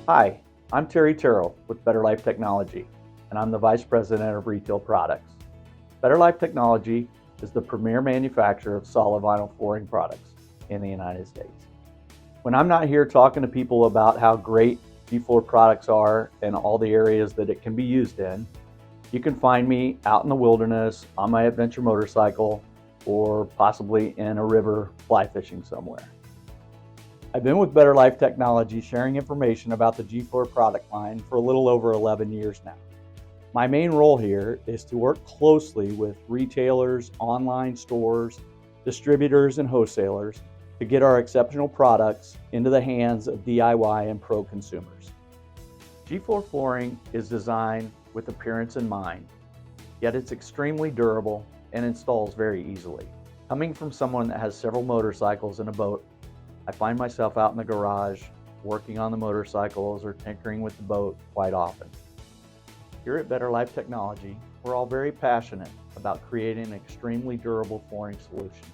Hi, I'm Terrill with Better Life Technology, and I'm the Vice President of Retail Products. Better Life Technology is the premier manufacturer of solid vinyl flooring products in the United States. When I'm not here talking to people about how great G-Floor products are and all the areas that it can be used in, you can find me out in the wilderness on my adventure motorcycle or possibly in a river fly fishing somewhere. I've been with Better Life Technology sharing information about the G-Floor product line for a little over 11 years now. My main role here is to work closely with retailers, online stores, distributors, and wholesalers to get our exceptional products into the hands of DIY and pro consumers. G-Floor flooring is designed with appearance in mind, yet it's extremely durable and installs very easily. Coming from someone that has several motorcycles and a boat, I find myself out in the garage working on the motorcycles or tinkering with the boat quite often. Here at Better Life Technology, we're all very passionate about creating an extremely durable flooring solution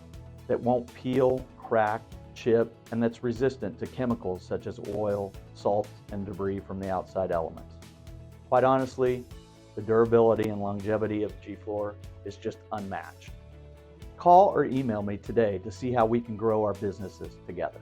that won't peel, crack, chip, and that's resistant to chemicals such as oil, salt, and debris from the outside elements. Quite honestly, the durability and longevity of G-Floor is just unmatched. Call or email me today to see how we can grow our businesses together.